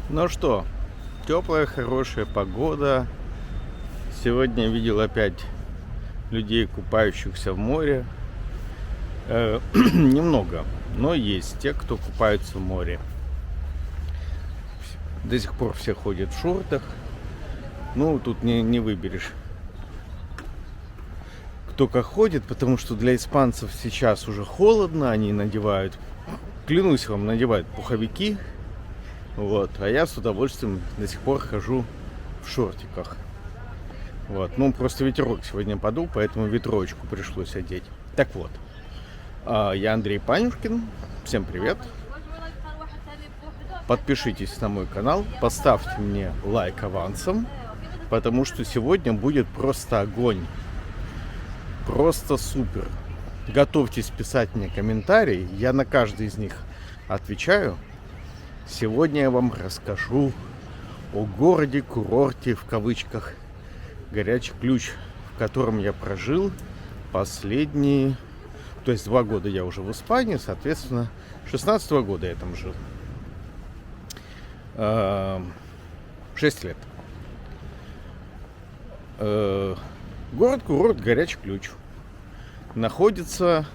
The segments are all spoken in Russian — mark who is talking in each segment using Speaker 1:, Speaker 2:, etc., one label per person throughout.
Speaker 1: Ну что, теплая, хорошая погода. Сегодня видел опять людей, купающихся в море. Немного, но есть те, кто купаются в море. До сих пор все ходят в шортах. Ну, тут не выберешь, кто как ходит, потому что для испанцев сейчас уже холодно. Они надевают, клянусь вам, надевают пуховики. Вот, а я с удовольствием до сих пор хожу в шортиках. Вот, ну просто ветерок сегодня подул, поэтому ветровочку пришлось одеть. Так вот, я Андрей Панюшкин. Всем привет. Подпишитесь на мой канал, поставьте мне лайк авансом, потому что сегодня будет просто огонь. Просто супер. Готовьтесь писать мне комментарии, я на каждый из них отвечаю. Сегодня я вам расскажу о городе-курорте, в кавычках, Горячий Ключ, в котором я прожил последние, то есть 2 года я уже в Испании, соответственно, 16-го года я там жил. 6 лет. Город-курорт Горячий Ключ находится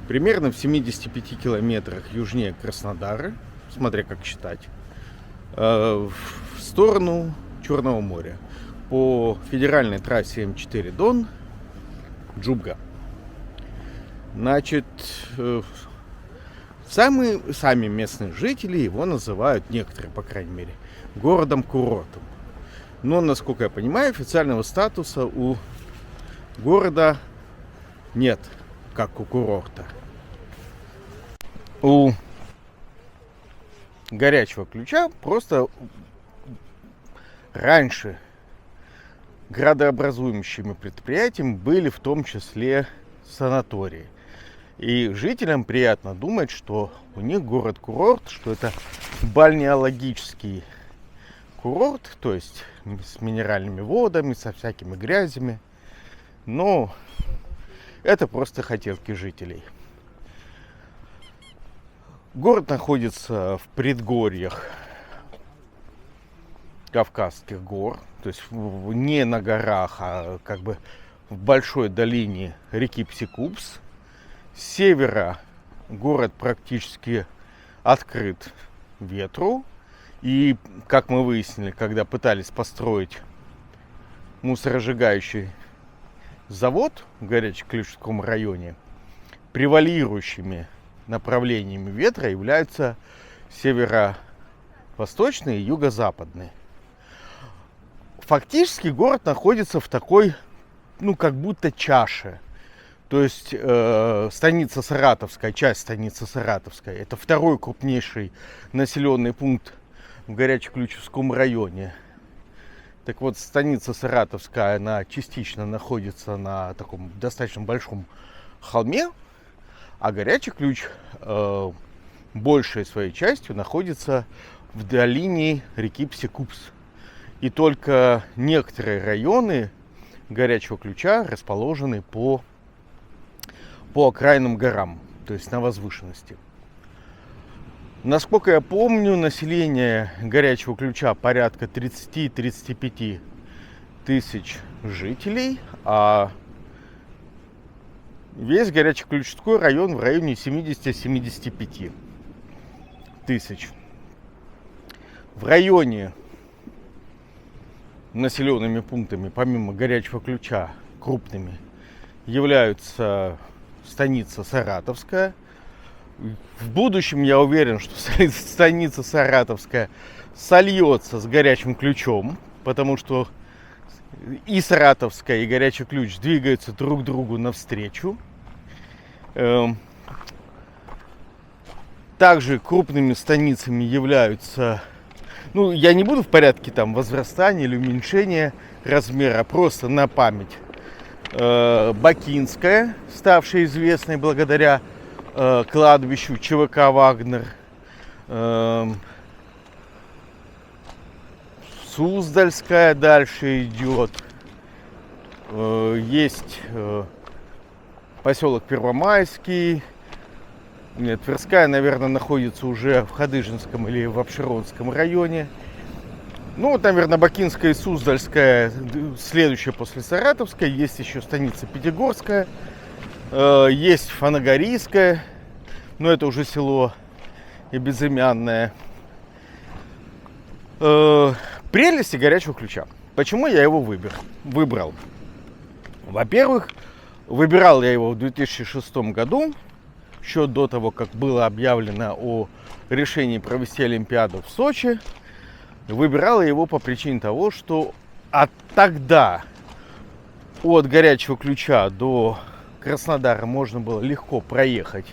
Speaker 1: примерно в 75 километрах южнее Краснодара, смотря как считать, в сторону Черного моря. По федеральной трассе М4 Дон, Джубга. Значит, сами местные жители его называют, некоторые, по крайней мере, городом-курортом. Но, насколько я понимаю, официального статуса у города нет, как у курорта. У Горячего Ключа просто раньше градообразующими предприятиями были в том числе санатории. И жителям приятно думать, что у них город-курорт, что это бальнеологический курорт, то есть с минеральными водами, со всякими грязями. Но это просто хотелки жителей. Город находится в предгорьях Кавказских гор, то есть не на горах, а как бы в большой долине реки Псикупс. С севера город практически открыт ветру. И, как мы выяснили, когда пытались построить мусоросжигающий завод в Горячеключском районе, превалирующими направлениями ветра являются северо-восточные и юго-западные. Фактически город находится в такой, как будто чаше. То есть станица Саратовская, часть станицы Саратовская, это второй крупнейший населенный пункт в Горячеключевском районе. Так вот, станица Саратовская, она частично находится на таком достаточно большом холме, а Горячий Ключ большей своей частью находится в долине реки Псикупс. И только некоторые районы Горячего Ключа расположены по окраинным горам, то есть на возвышенности. Насколько я помню, население Горячего Ключа порядка 30-35 тысяч жителей, а весь Горячеключской район в районе 70-75 тысяч. В районе населенными пунктами, помимо Горячего Ключа, крупными являются станица Саратовская. В будущем я уверен, что станица Саратовская сольется с Горячим Ключом, потому что и Саратовская, и Горячий Ключ двигаются друг другу навстречу. Также крупными станицами являются, я не буду в порядке там возрастания или уменьшения размера, просто на память. Бакинская, ставшая известной благодаря кладбищу ЧВК «Вагнер», Суздальская дальше идет, есть поселок Первомайский, Нет, Тверская, наверное, находится уже в Хадыженском или в Обширонском районе. Ну, вот, наверное, Бакинская и Суздальская, следующая после Саратовской. Есть еще станица Пятигорская, есть Фанагорийская, но это уже село и безымянное. Прелести горячего ключа. Почему я его выбрал? Во-первых, выбирал я его в 2006 году, еще до того, как было объявлено о решении провести Олимпиаду в Сочи. Выбирал я его по причине того, что тогда от горячего ключа до Краснодара можно было легко проехать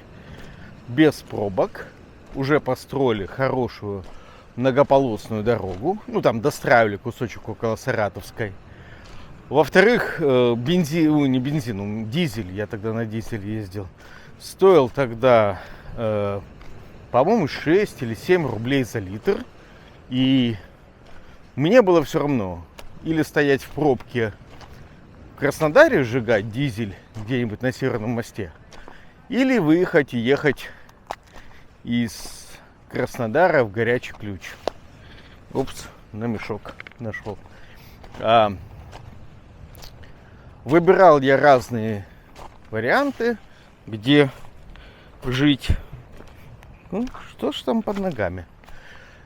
Speaker 1: без пробок. Уже построили хорошую многополосную дорогу. Ну, там достраивали кусочек около Саратовской. Во-вторых, дизель, я тогда на дизель ездил, стоил тогда, по-моему, 6 или 7 рублей за литр. И мне было все равно, или стоять в пробке в Краснодаре, сжигать дизель где-нибудь на Северном мосте, или выехать и ехать из Краснодара в горячий ключ. Упс, на мешок нашел. Выбирал я разные варианты, где жить. Ну, что ж там под ногами?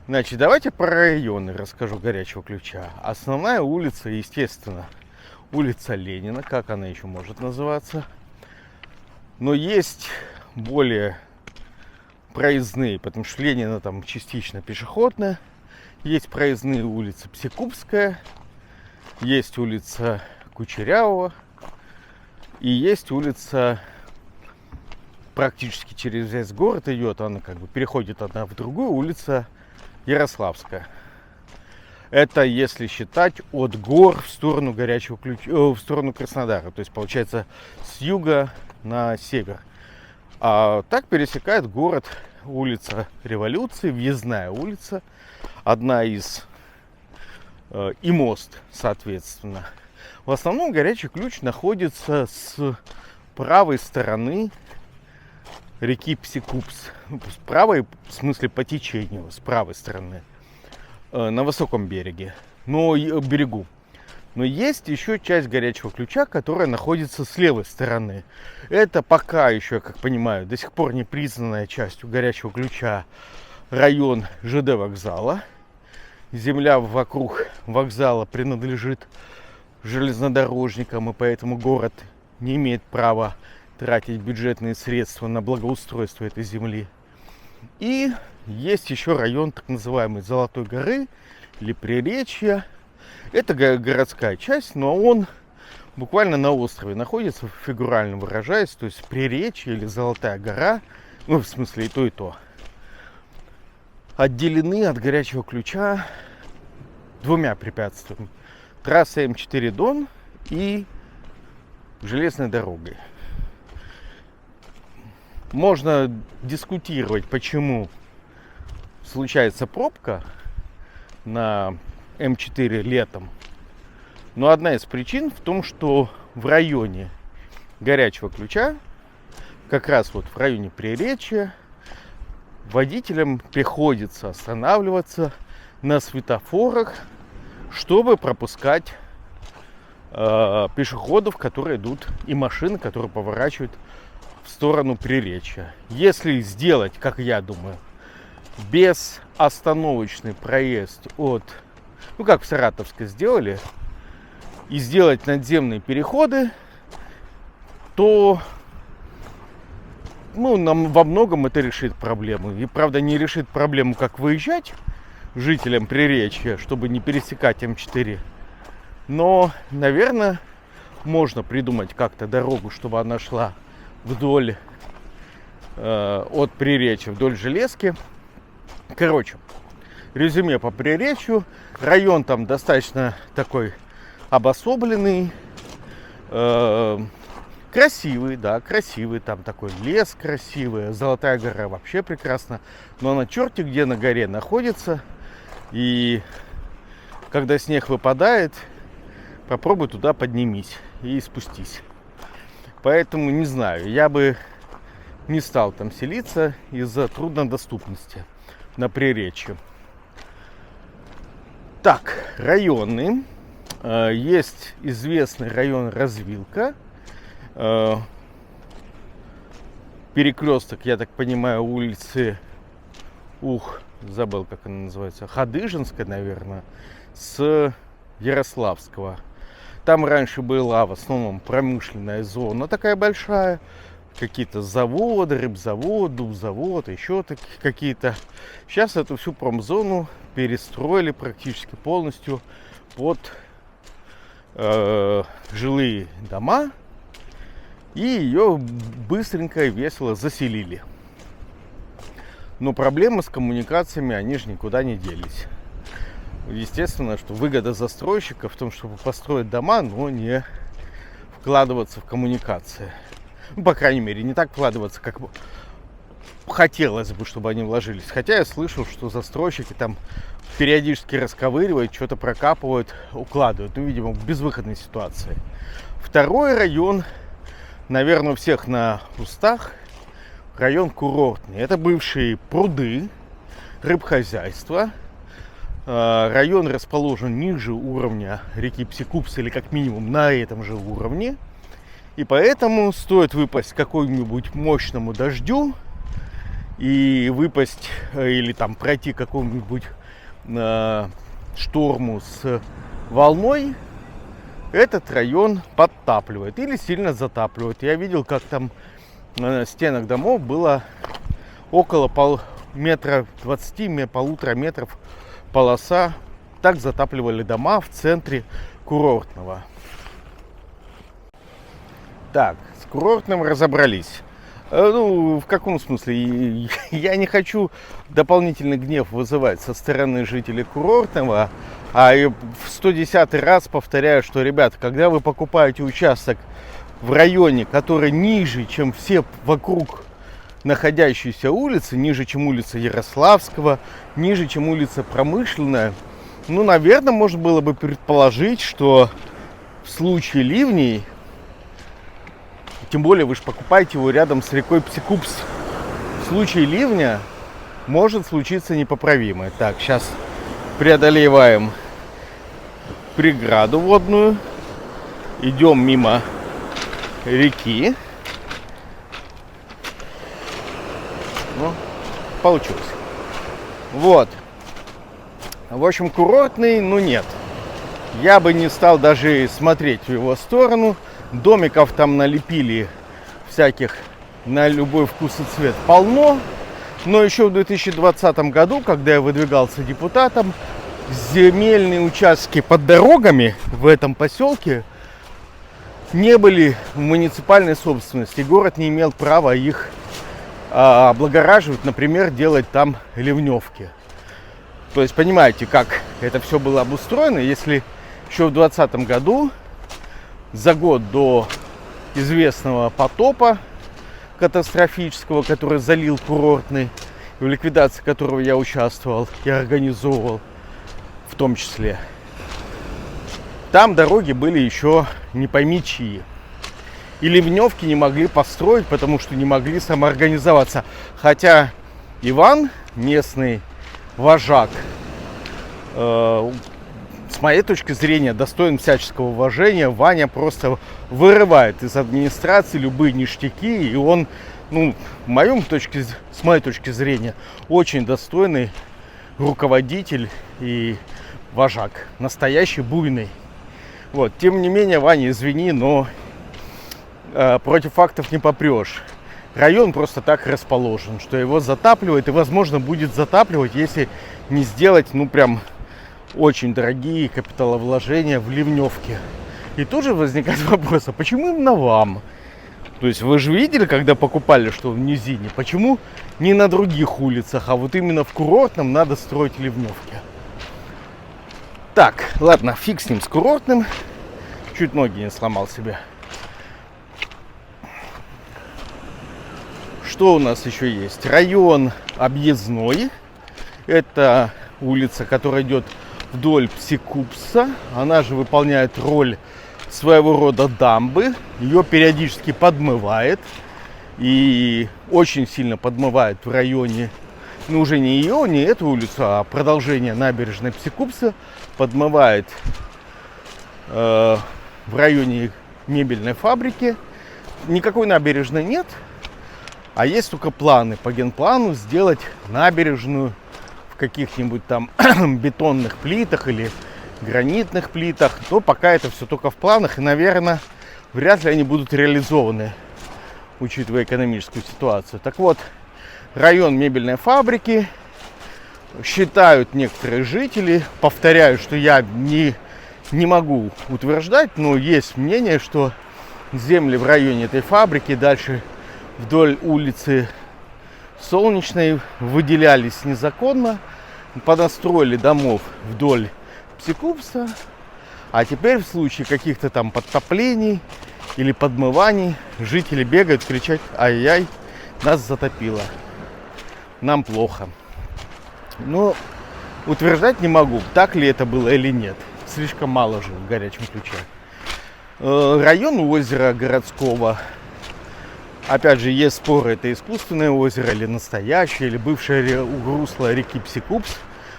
Speaker 1: Значит, давайте про районы расскажу горячего ключа. Основная улица, естественно, улица Ленина, как она еще может называться. Но есть более проездные, потому что Ленина там частично пешеходная. Есть проездные улицы Псикубская, есть улица Кучерявого и есть улица практически через весь город идет, она как бы переходит одна в другую, улица Ярославская. Это если считать от гор в сторону горячего ключа, в сторону Краснодара, то есть получается с юга на север. А так пересекает город улица Революции, въездная улица, одна из, и мост, соответственно. В основном горячий ключ находится с правой стороны реки Псикупс. С правой, в смысле по течению, с правой стороны, на высоком берегу. Но есть еще часть горячего ключа, которая находится с левой стороны. Это пока еще, я как понимаю, до сих пор не признанная частью горячего ключа район ЖД вокзала. Земля вокруг вокзала принадлежит железнодорожникам, и поэтому город не имеет права тратить бюджетные средства на благоустройство этой земли. И есть еще район так называемый Золотой горы или Приречья. Это городская часть, но он буквально на острове находится, фигурально выражаясь, то есть Приречье или Золотая гора, ну в смысле и то, отделены от горячего ключа двумя препятствиями. Трасса М4 Дон и железной дорогой. Можно дискутировать, почему случается пробка на М4 летом. Но одна из причин в том, что в районе горячего ключа, как раз вот в районе Приречья, водителям приходится останавливаться на светофорах, чтобы пропускать пешеходов, которые идут, и машины, которые поворачивают в сторону Приречья. Если сделать, как я думаю, безостановочный проезд от, ну как в Саратовской сделали, и сделать надземные переходы, то нам во многом это решит проблему. И правда не решит проблему, как выезжать жителям Приречья, чтобы не пересекать М4. Но, наверное, можно придумать как-то дорогу, чтобы она шла вдоль от Приречья, вдоль Железки. Короче, резюме по Приречью. Район там достаточно такой обособленный, красивый, да, красивый. Там такой лес красивый. Золотая гора вообще прекрасно. Но она черти где на горе находится. И когда снег выпадает, попробуй туда поднимись и спустись. Поэтому не знаю, я бы не стал там селиться из-за труднодоступности на Приречье. Так, районы. Есть известный район Развилка. Перекресток, я так понимаю, улицы, забыл, как она называется, Хадыженская, наверное, с Ярославского. Там раньше была в основном промышленная зона такая большая, какие-то заводы, рыбзавод, дубзавод, еще какие-то. Сейчас эту всю промзону перестроили практически полностью под жилые дома, и ее быстренько и весело заселили. Но проблемы с коммуникациями, они же никуда не делись. Естественно, что выгода застройщика в том, чтобы построить дома, но не вкладываться в коммуникации. Ну, по крайней мере, не так вкладываться, как хотелось бы, чтобы они вложились. Хотя я слышал, что застройщики там периодически расковыривают, что-то прокапывают, укладывают. Ну, видимо, в безвыходной ситуации. Второй район, наверное, у всех на устах, район курортный. Это бывшие пруды, рыбхозяйство. Район расположен ниже уровня реки Псикупс, или как минимум на этом же уровне. И поэтому стоит выпасть какому-нибудь мощному дождю и выпасть или там пройти какому-нибудь шторму с волной, этот район подтапливает или сильно затапливает. Я видел, как там на стенах домов было около метра 20, 1,5 метров полоса. Так затапливали дома в центре курортного. Так, с курортным разобрались. Ну, в каком смысле? Я не хочу дополнительный гнев вызывать со стороны жителей курортного, а в 110-й раз повторяю, что, ребята, когда вы покупаете участок в районе, который ниже, чем все вокруг находящиеся улицы, ниже, чем улица Ярославского, ниже, чем улица Промышленная, ну, наверное, можно было бы предположить, что в случае ливней, тем более вы же покупаете его рядом с рекой Псикупс, в случае ливня может случиться непоправимое. Так, сейчас преодолеваем преграду водную, идем мимо реки. Ну, получилось. Вот. В общем, курортный, ну нет. Я бы не стал даже смотреть в его сторону. Домиков там налепили всяких на любой вкус и цвет полно. Но еще в 2020 году, когда я выдвигался депутатом, земельные участки под дорогами в этом поселке не были в муниципальной собственности. Город не имел права их облагораживать, например, делать там ливневки. То есть понимаете, как это все было обустроено, если еще в 2020 году, за год до известного потопа катастрофического, который залил курортный, в ликвидации которого я участвовал и организовывал в том числе, там дороги были еще не пойми чьи. И ливневки не могли построить, потому что не могли самоорганизоваться. Хотя Иван, местный вожак, с моей точки зрения, достоин всяческого уважения. Ваня просто вырывает из администрации любые ништяки. И он, ну, с моей точки зрения, очень достойный руководитель и вожак. Настоящий буйный. Вот. Тем не менее, Ваня, извини, но против фактов не попрешь. Район просто так расположен, что его затапливает и, возможно, будет затапливать, если не сделать, ну, прям очень дорогие капиталовложения в ливневке. И тут же возникает вопрос, а почему именно вам? То есть вы же видели, когда покупали, что в низине, почему не на других улицах, а вот именно в курортном надо строить ливневки? Так, ладно, фиг с ним, с курортным. Чуть ноги не сломал себе. Что у нас еще есть? Район Объездной. Это улица, которая идет вдоль Псикупса. Она же выполняет роль своего рода дамбы. Ее периодически подмывает. И очень сильно подмывает в районе, ну уже не ее, не эту улицу, а продолжение набережной Псикупса. Подмывает в районе мебельной фабрики. Никакой набережной нет, а есть только планы по генплану сделать набережную в каких-нибудь там бетонных плитах или гранитных плитах. Но пока это все только в планах, и, наверное, вряд ли они будут реализованы, учитывая экономическую ситуацию. Так вот, район мебельной фабрики считают некоторые жители, повторяю, что я не могу утверждать, но есть мнение, что земли в районе этой фабрики дальше вдоль улицы Солнечной выделялись незаконно, понастроили домов вдоль Псикупса, а теперь в случае каких-то там подтоплений или подмываний жители бегают, кричат: ай-яй, нас затопило, нам плохо. Но утверждать не могу, так ли это было или нет. Слишком мало жил в горячем ключе. Район озера городского. Опять же, есть споры, это искусственное озеро или настоящее, или бывшее русло реки Псикупс.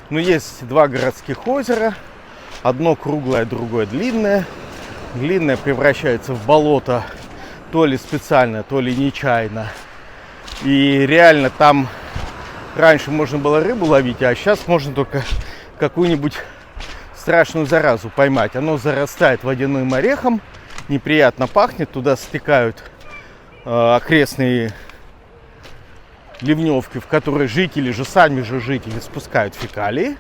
Speaker 1: Но есть два городских озера. Одно круглое, другое длинное. Длинное превращается в болото то ли специально, то ли нечаянно. И реально там раньше можно было рыбу ловить, а сейчас можно только какую-нибудь страшную заразу поймать. Оно зарастает водяным орехом, неприятно пахнет, туда стекают окрестные ливневки, в которые жители же, сами же жители спускают фекалии.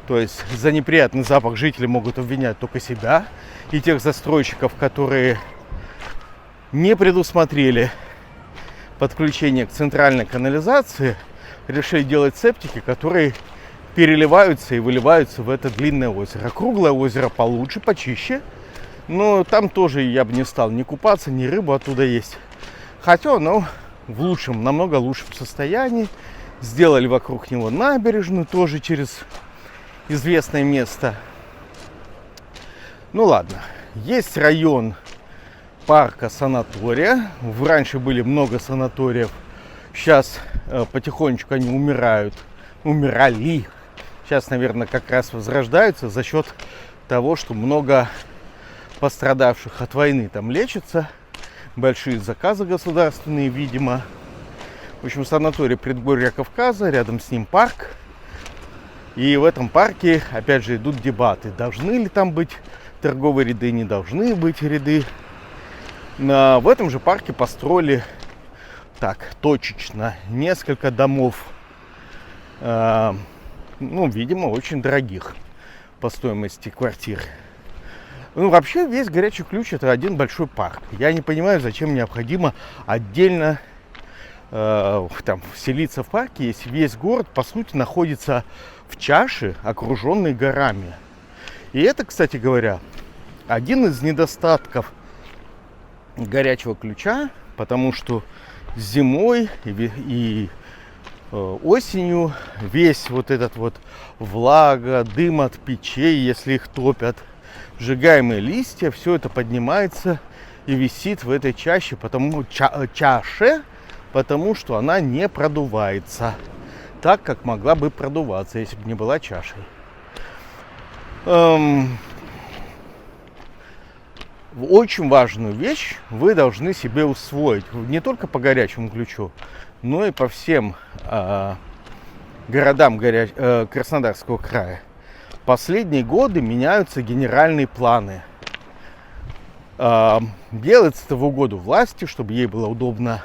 Speaker 1: То есть за неприятный запах жители могут обвинять только себя и тех застройщиков, которые не предусмотрели подключение к центральной канализации, решили делать септики, которые переливаются и выливаются в это длинное озеро. Круглое озеро получше, почище, но там тоже я бы не стал ни купаться, ни рыбу оттуда есть. Хотя оно в лучшем, намного лучшем состоянии. Сделали вокруг него набережную, тоже через известное место. Ну ладно, есть район парка санатория. Раньше были много санаториев, сейчас потихонечку они умирали. Сейчас, наверное, как раз возрождаются за счет того, что много пострадавших от войны там лечатся. Большие заказы государственные, видимо. В общем, санаторий Предгорья Кавказа, рядом с ним парк. И в этом парке, опять же, идут дебаты. Должны ли там быть торговые ряды, не должны быть ряды. В этом же парке построили так, точечно, несколько домов. Видимо, очень дорогих по стоимости квартир. Вообще, весь Горячий Ключ — это один большой парк. Я не понимаю, зачем необходимо отдельно там селиться в парке, если весь город, по сути, находится в чаше, окруженной горами. И это, кстати говоря, один из недостатков Горячего Ключа, потому что зимой и осенью весь вот этот вот влага, дым от печей, если их топят, сжигаемые листья, все это поднимается и висит в этой чаше, потому что она не продувается так, как могла бы продуваться, если бы не была чашей. Очень важную вещь вы должны себе усвоить не только по Горячему Ключу, но и по всем городам Краснодарского края. Последние годы меняются генеральные планы. Делается это в угоду власти, чтобы ей было удобно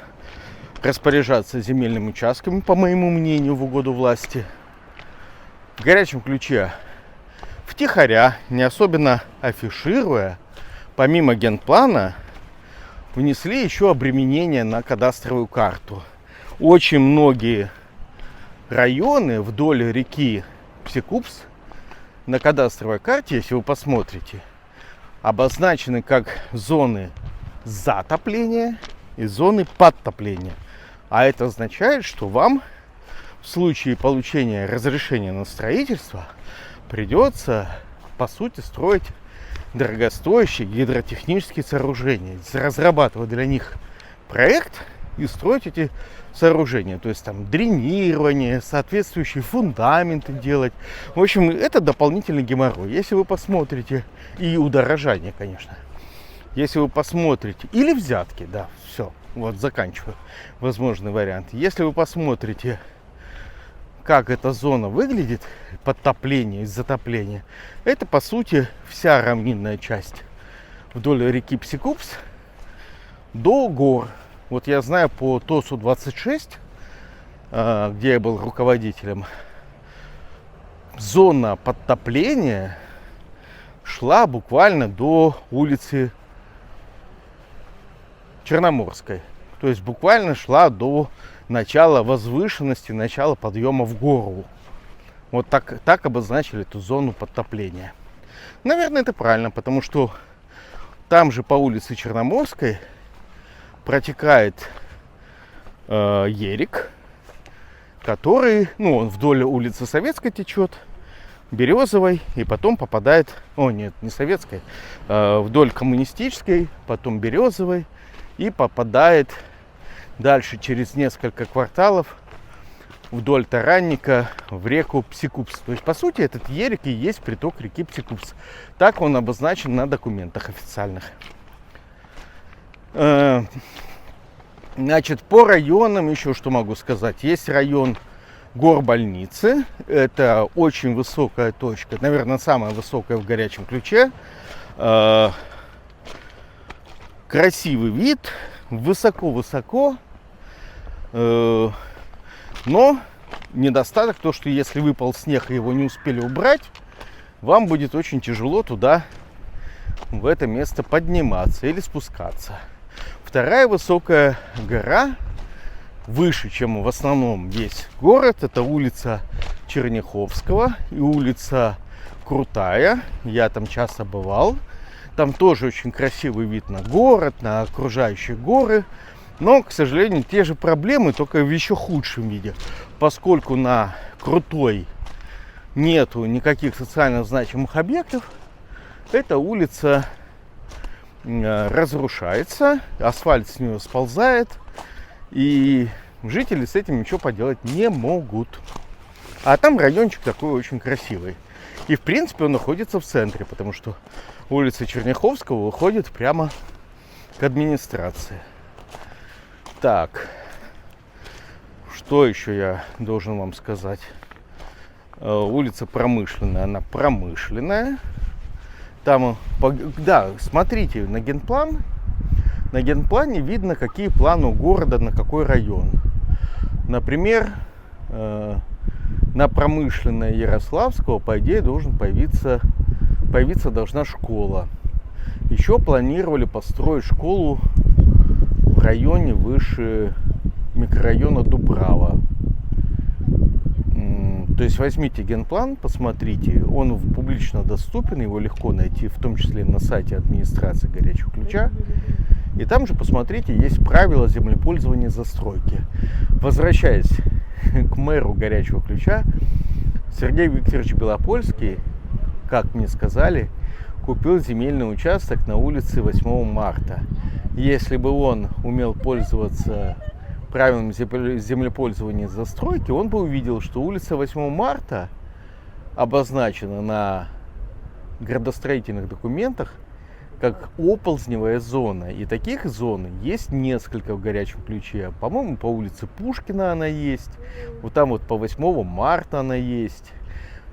Speaker 1: распоряжаться земельными участками, по моему мнению, в угоду власти. В Горячем Ключе втихаря, не особенно афишируя, помимо генплана, внесли еще обременение на кадастровую карту. Очень многие районы вдоль реки Псикупс на кадастровой карте, если вы посмотрите, обозначены как зоны затопления и зоны подтопления. А это означает, что вам в случае получения разрешения на строительство придется, по сути, строить дорогостоящие гидротехнические сооружения, разрабатывать для них проект и строить эти сооружения. То есть там дренирование, соответствующие фундаменты делать. В общем, это дополнительный геморрой. Если вы посмотрите, и удорожание, конечно. Если вы посмотрите, или взятки, да, все, вот заканчиваю возможный вариант. Если вы посмотрите, как эта зона выглядит, подтопление и затопление, это по сути вся равнинная часть вдоль реки Псикупс до гор. Вот я знаю по ТОСу 26, где я был руководителем, зона подтопления шла буквально до улицы Черноморской. То есть буквально шла до начала возвышенности, начала подъема в гору. Вот так обозначили эту зону подтопления. Наверное, это правильно, потому что там же по улице Черноморской протекает Ерик, который, ну, он вдоль улицы Советской течет, Березовой, и потом попадает, не Советской, вдоль Коммунистической, потом Березовой, и попадает дальше через несколько кварталов вдоль Таранника в реку Псикупс. То есть, по сути, этот Ерик и есть приток реки Псикупс. Так он обозначен на документах официальных. Значит, по районам еще что могу сказать. Есть район Горбольницы. Это очень высокая точка, наверное, самая высокая в Горячем Ключе. Красивый вид, высоко-высоко. Но недостаток то, что если выпал снег и его не успели убрать, вам будет очень тяжело туда, в это место подниматься или спускаться. Вторая высокая гора, выше, чем в основном весь город, это улица Черняховского и улица Крутая. Я там часто бывал. Там тоже очень красивый вид на город, на окружающие горы. Но, к сожалению, те же проблемы, только в еще худшем виде. Поскольку на Крутой нету никаких социально значимых объектов, эта улица разрушается, асфальт с нее сползает, и жители с этим ничего поделать не могут. А там райончик такой очень красивый. И, в принципе, он находится в центре, потому что улица Черняховского выходит прямо к администрации. Так, что еще я должен вам сказать? Улица Промышленная, она промышленная. Там, да, смотрите на генплан. На генплане видно, какие планы у города, на какой район. Например, на Промышленной Ярославского, по идее, появиться должна школа. Еще планировали построить школу в районе выше микрорайона Дубрава. То есть возьмите генплан, посмотрите, он публично доступен, его легко найти, в том числе на сайте администрации Горячего Ключа. И там же, посмотрите, есть правила землепользования застройки. Возвращаясь к мэру Горячего Ключа, Сергей Викторович Белопольский, как мне сказали, купил земельный участок на улице 8 марта. Если бы он умел пользоваться правилами землепользования застройки, он бы увидел, что улица 8 марта обозначена на градостроительных документах как оползневая зона. И таких зон есть несколько в Горячем Ключе. По-моему, по улице Пушкина она есть. Вот там вот по 8 марта она есть.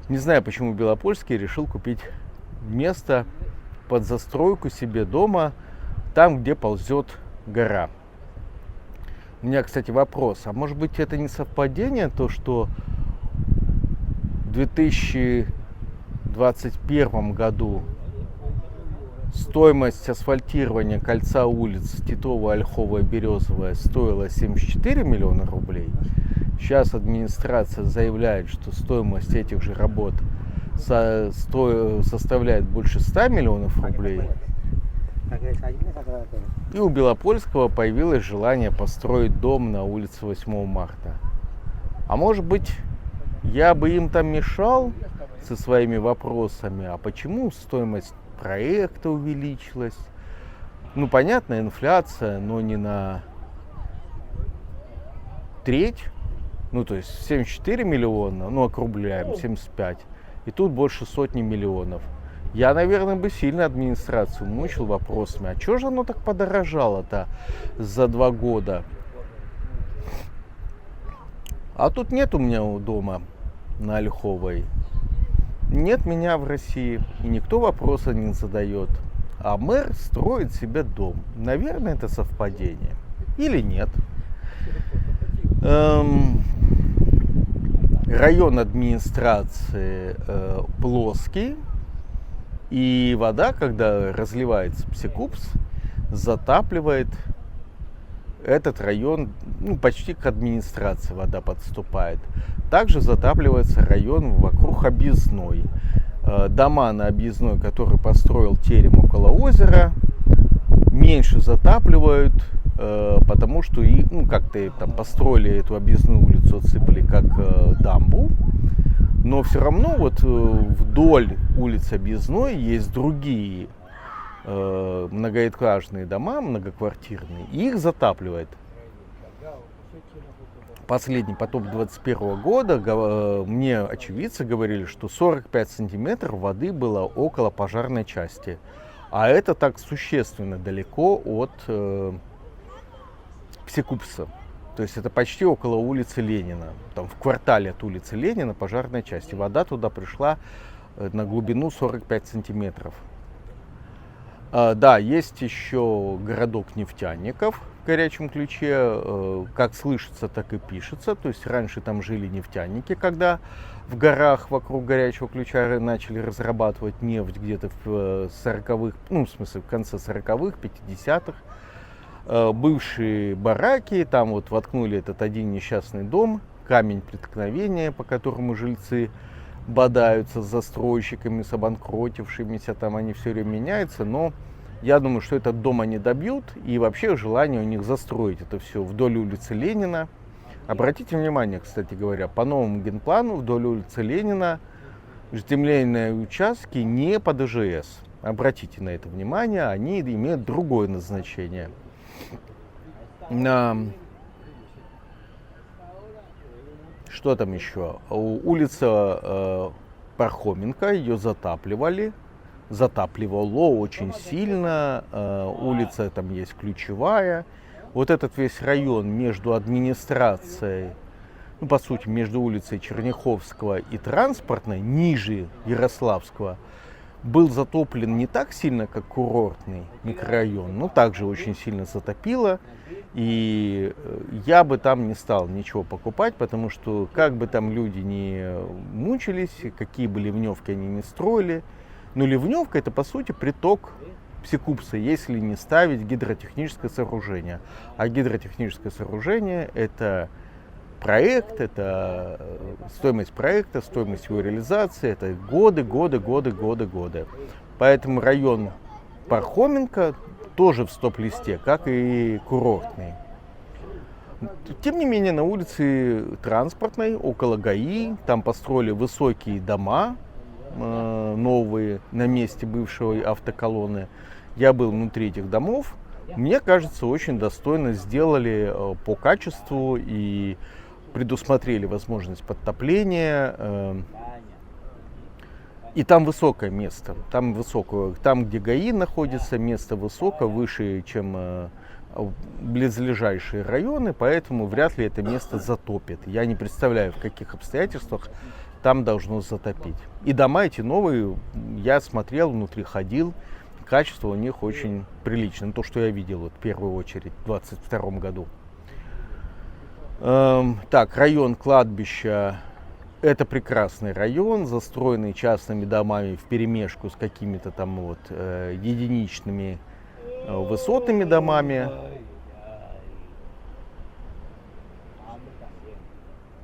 Speaker 1: Не знаю, почему Белопольский решил купить место под застройку себе дома, там, где ползет гора. У меня, кстати, вопрос. А может быть, это не совпадение, то, что в 2021 году стоимость асфальтирования кольца улиц Титова, Ольховая, Березовая стоила 74 миллиона рублей. Сейчас администрация заявляет, что стоимость этих же работ составляет больше 100 миллионов рублей. И у Белопольского появилось желание построить дом на улице 8 марта. А может быть, я бы им там мешал со своими вопросами, а почему стоимость проекта увеличилась? Ну, понятно, инфляция, но не на треть, ну то есть 74 миллиона, ну округляем, 75, и тут больше сотни миллионов. Я, наверное, бы сильно администрацию мучил вопросами, а что же оно так подорожало-то за 2 года? А тут нет у меня дома на Ольховой. Нет меня в России, и никто вопроса не задает. А мэр строит себе дом. Наверное, это совпадение. Или нет. Район администрации плоский. И вода, когда разливается Псекупс, затапливает этот район, ну, почти к администрации вода подступает. Также затапливается район вокруг Объездной. Дома на Объездной, которые построил Терем около озера, меньше затапливают, потому что как-то там построили эту объездную улицу, отсыпали как дамбу. Но все равно вот вдоль улицы Объездной есть другие многоэтажные дома, многоквартирные, и их затапливает. Последний потоп 2021 года, мне очевидцы говорили, что 45 сантиметров воды было около пожарной части. А это так существенно далеко от Псекупса. То есть это почти около улицы Ленина. Там в квартале от улицы Ленина пожарной части. Вода туда пришла на глубину 45 сантиметров. Да, есть еще городок нефтяников в Горячем Ключе. Как слышится, так и пишется. То есть раньше там жили нефтяники, когда в горах вокруг Горячего Ключа начали разрабатывать нефть где-то в 40-х, ну, в смысле, в конце 40-х, 50-х. Бывшие бараки, там вот воткнули этот один несчастный дом, камень преткновения, по которому жильцы бодаются с застройщиками, с обанкротившимися, там они все время меняются, но я думаю, что этот дом они добьют, и вообще желание у них застроить это все вдоль улицы Ленина. Обратите внимание, кстати говоря, по новому генплану вдоль улицы Ленина земельные участки не под ИЖС. Обратите на это внимание, они имеют другое назначение. Что там еще? Улица Пархоменко, ее затапливало очень сильно. Улица там есть Ключевая. Вот этот весь район между администрацией, ну, по сути, между улицей Черняховского и Транспортной, ниже Ярославского, был затоплен не так сильно, как курортный микрорайон, но также очень сильно затопило. И я бы там не стал ничего покупать, потому что как бы там люди не мучились, какие бы ливневки они не строили, но ливневка это по сути приток Псекупса, если не ставить гидротехническое сооружение. А гидротехническое сооружение это проект, это стоимость проекта, стоимость его реализации, это годы. Поэтому район Пархоменко тоже в стоп-листе, как и курортный. Тем не менее, на улице Транспортной, около ГАИ, там построили высокие дома, новые, на месте бывшей автоколонны. Я был внутри этих домов. Мне кажется, очень достойно сделали по качеству и предусмотрели возможность подтопления. И там высокое место, там где ГАИ находится, место высокое, выше, чем близлежащие районы, поэтому вряд ли это место затопит. Я не представляю, в каких обстоятельствах там должно затопить. И дома эти новые, я смотрел, внутри ходил, качество у них очень приличное. То, что я видел вот, в первую очередь в 2022 году. Так, район кладбища. Это прекрасный район, застроенный частными домами вперемешку с какими-то там вот единичными высотными домами.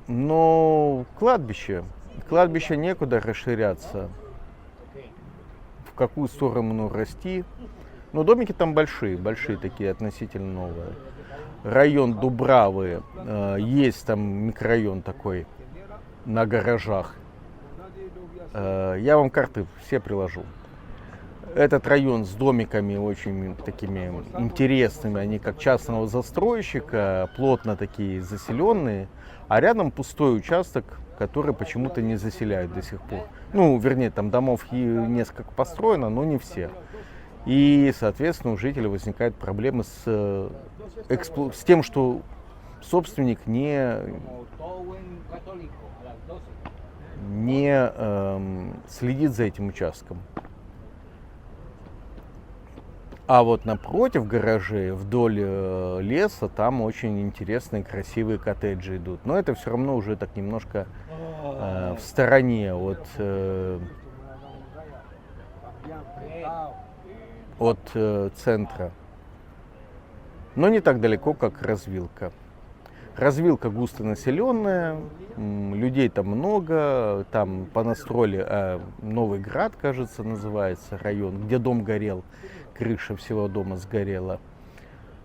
Speaker 1: Но кладбище некуда расширяться. В какую сторону расти? Но домики там большие такие, относительно новые. Район Дубравы, есть там микрорайон такой на гаражах. Я вам карты все приложу. Этот район с домиками очень такими интересными, они как частного застройщика, плотно такие заселенные, а рядом пустой участок, который почему-то не заселяют до сих пор. Ну, вернее, там домов несколько построено, но не все. И, соответственно, у жителей возникают проблемы с тем, что собственник не следит за этим участком. А вот напротив гаражей, вдоль леса, там очень интересные, красивые коттеджи идут. Но это все равно уже так немножко в стороне от центра. Но не так далеко, как развилка. Развилка густонаселенная, людей там много, там понастроили Новый Град, кажется, называется район, где дом горел, крыша всего дома сгорела.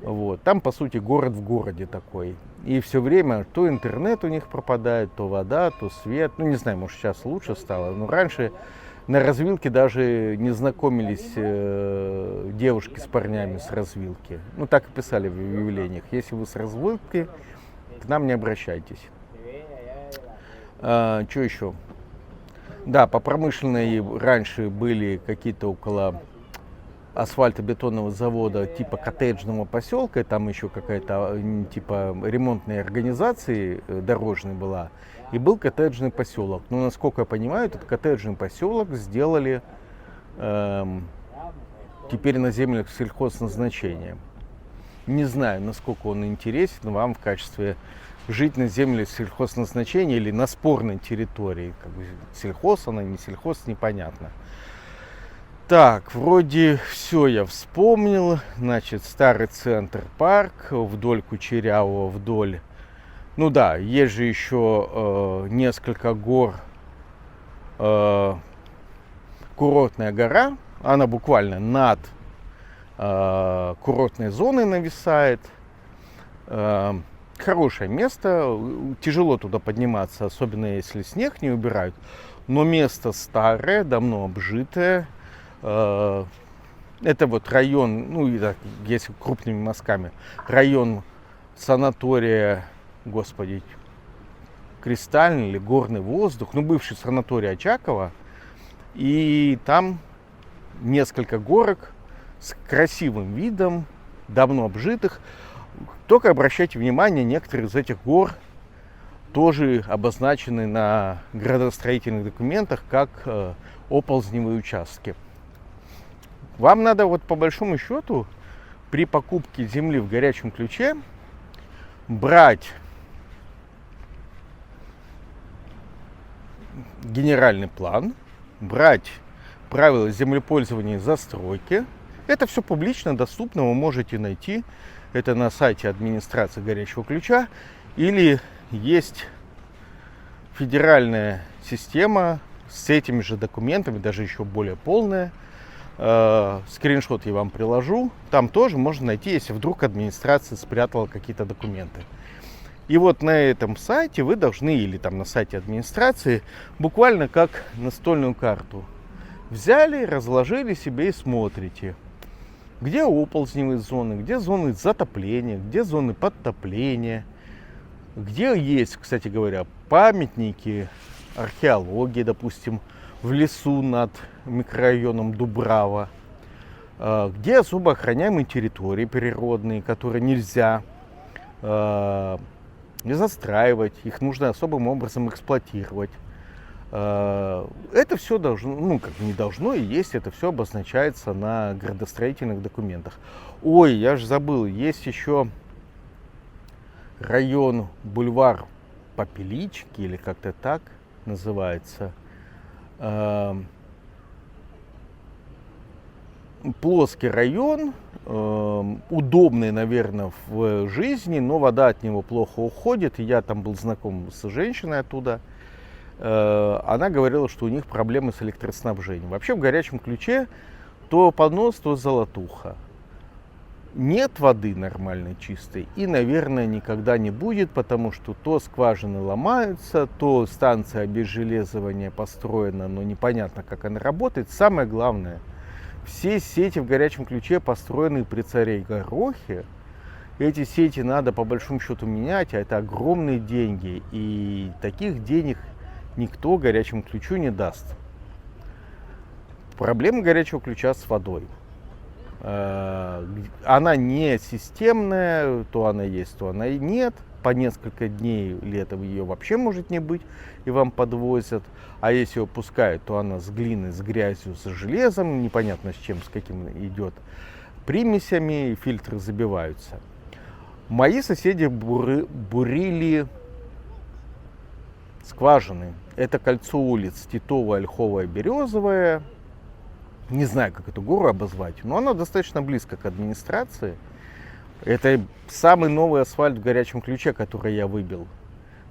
Speaker 1: Вот. Там, по сути, город в городе такой. И все время то интернет у них пропадает, то вода, то свет. Ну, не знаю, может, сейчас лучше стало, но раньше на развилке даже не знакомились девушки с парнями с развилки. Ну, так и писали в объявлениях. Если вы с развилки, к нам не обращайтесь. Что еще? Да, по промышленной раньше были какие-то около асфальтобетонного завода типа коттеджного поселка, там еще какая-то типа ремонтной организации дорожной была, и был коттеджный поселок. Но, насколько я понимаю, этот коттеджный поселок сделали теперь на землях сельхозназначения. Не знаю, насколько он интересен вам в качестве жить на земле сельхозназначения или на спорной территории. Как бы сельхоз она, не сельхоз, непонятно. Так, вроде все я вспомнил. Значит, старый центр парк, вдоль Кучерявого, вдоль. Ну да, есть же еще несколько гор. Курортная гора, она буквально над курортной зоной нависает. Хорошее место, тяжело туда подниматься, особенно если снег не убирают. Но место старое, давно обжитое. Это вот район, ну, если крупными мазками, район санатория, господи, Кристальный или Горный воздух, ну, бывший санаторий Очакова. И там несколько горок с красивым видом, давно обжитых. Только обращайте внимание, некоторые из этих гор тоже обозначены на градостроительных документах как оползневые участки. Вам надо вот по большому счету при покупке земли в горячем ключе брать генеральный план, брать правила землепользования и застройки. Это все публично доступно, вы можете найти это на сайте администрации горячего ключа, или есть федеральная система с этими же документами, даже еще более полная. Скриншот я вам приложу. Там тоже можно найти, если вдруг администрация спрятала какие-то документы. И вот на этом сайте вы должны, или там на сайте администрации, буквально как настольную карту взяли, разложили себе и смотрите, где оползневые зоны, где зоны затопления, где зоны подтопления, где есть, кстати говоря, памятники археологии, допустим, в лесу над микрорайоном Дубрава, где особо охраняемые территории природные, которые нельзя застраивать, их нужно особым образом эксплуатировать. Это все должно, ну как не должно и есть, это все обозначается на градостроительных документах. Ой, я же забыл, есть еще район бульвар Попелички, или как-то так называется. Плоский район, удобный, наверное, в жизни, но вода от него плохо уходит. Я там был знаком с женщиной оттуда. Она говорила, что у них проблемы с электроснабжением. Вообще в горячем ключе то понос, то золотуха. Нет воды нормальной, чистой, и, наверное, никогда не будет, потому что то скважины ломаются, то станция обезжелезывания построена, но непонятно, как она работает. Самое главное, Все сети в горячем ключе построены при царе Горохе. Эти сети надо по большому счету менять, а это огромные деньги. И таких денег никто горячему ключу не даст. Проблема горячего ключа с водой. Она не системная, то она есть, то она и нет. По несколько дней летом ее вообще может не быть, и вам подвозят. А если ее пускают, то она с глиной, с грязью, с железом, непонятно с чем, с каким идет, примесями, и фильтры забиваются. Мои соседи бурили скважины. Это кольцо улиц Титовая, Ольховая, Березовая. Не знаю, как эту гору обозвать, но она достаточно близко к администрации. Это самый новый асфальт в горячем ключе, который я выбил.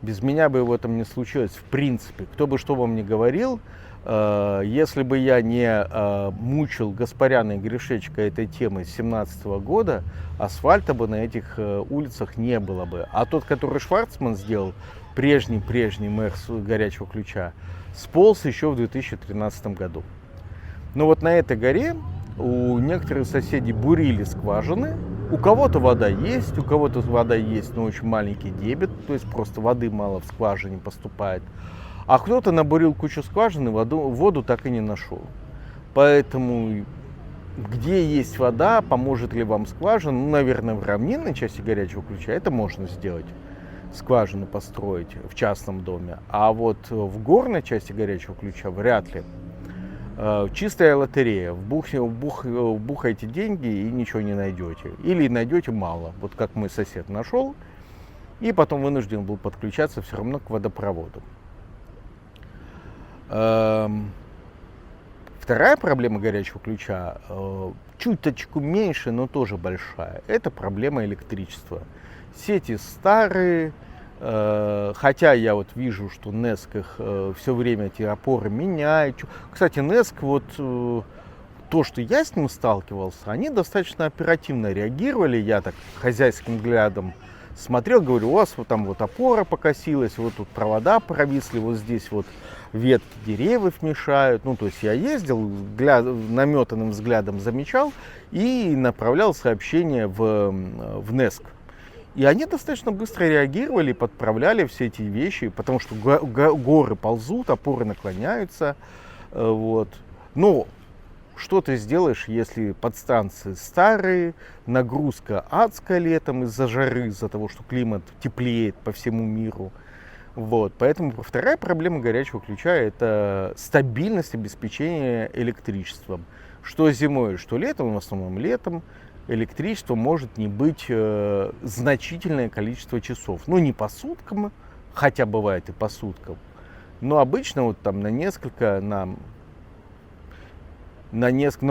Speaker 1: Без меня бы в этом не случилось, в принципе. Кто бы что вам ни говорил, если бы я не мучил Гаспаряна и Гришечка этой темой с 2017 года, асфальта бы на этих улицах не было бы. А тот, который Шварцман сделал, прежний мэр горячего ключа, сполз еще в 2013 году. Но вот на этой горе у некоторых соседей бурили скважины. У кого-то вода есть, у кого-то вода есть, но очень маленький дебит, то есть просто воды мало в скважине поступает. А кто-то набурил кучу скважин и воду так и не нашел. Поэтому где есть вода, поможет ли вам скважина? Ну, наверное, в равнинной части горячего ключа это можно сделать. Скважину построить в частном доме. А вот в горной части горячего ключа вряд ли. Чистая лотерея. Вбухайте деньги и ничего не найдете. Или найдете мало. Вот как мой сосед нашел. И потом вынужден был подключаться все равно к водопроводу. Вторая проблема горячего ключа, чуточку меньше, но тоже большая. Это проблема электричества. Сети старые. Хотя я вот вижу, что НЭСК их все время эти опоры меняет. Кстати, НЭСК, вот то, что я с ним сталкивался, они достаточно оперативно реагировали. Я так хозяйским взглядом смотрел, говорю, у вас вот там вот опора покосилась, вот тут провода провисли, вот здесь вот ветки деревьев мешают. Ну, то есть я ездил, наметанным взглядом замечал и направлял сообщения в НЭСК. И они достаточно быстро реагировали, подправляли все эти вещи, потому что горы ползут, опоры наклоняются. Вот. Но что ты сделаешь, если подстанции старые, нагрузка адская летом из-за жары, из-за того, что климат теплеет по всему миру. Вот. Поэтому вторая проблема горячего ключа – это стабильность обеспечения электричеством. Что зимой, что летом, в основном летом, электричество может не быть значительное количество часов. Ну, не по суткам, хотя бывает и по суткам, но обычно вот там на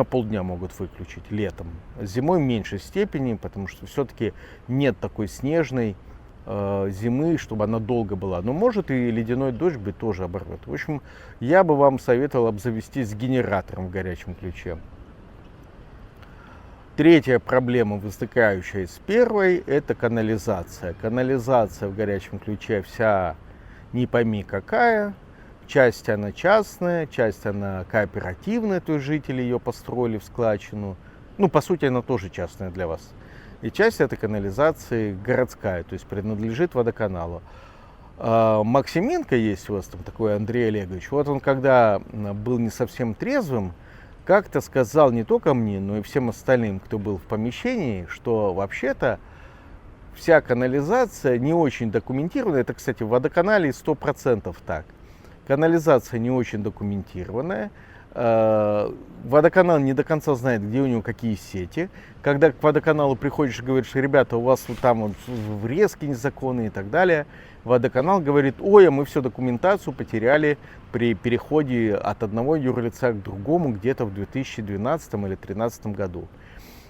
Speaker 1: полдня могут выключить летом. Зимой в меньшей степени, потому что все-таки нет такой снежной зимы, чтобы она долго была. Но может и ледяной дождь быть тоже оборвет. В общем, я бы вам советовал обзавестись генератором в горячем ключе. Третья проблема, вытекающая с первой, это канализация. Канализация в горячем ключе вся не пойми какая. Часть она частная, часть она кооперативная, то есть жители ее построили в складчину. Ну, по сути, она тоже частная для вас. И часть этой канализации городская, то есть принадлежит водоканалу. Максименко есть у вас там такой Андрей Олегович. Вот он, когда был не совсем трезвым, как-то сказал не только мне, но и всем остальным, кто был в помещении, что вообще-то вся канализация не очень документирована. Это, кстати, в водоканале 100% так. Канализация не очень документированная. Водоканал не до конца знает, где у него какие сети. Когда к водоканалу приходишь и говоришь, ребята, у вас вот там вот врезки незаконные и так далее, водоканал говорит, ой, а мы всю документацию потеряли при переходе от одного юрлица к другому где-то в 2012 или 2013 году.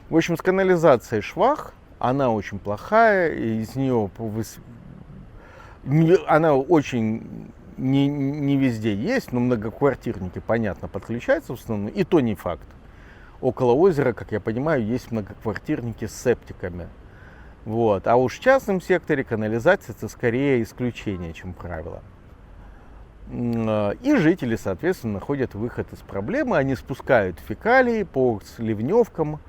Speaker 1: В общем, с канализацией швах, она очень плохая, из нее она очень не везде есть, но многоквартирники, понятно, подключаются в основном, и то не факт. Около озера, как я понимаю, есть многоквартирники с септиками. Вот. А уж в частном секторе канализация это скорее исключение, чем правило. И жители, соответственно, находят выход из проблемы. Они спускают фекалии по ливневкам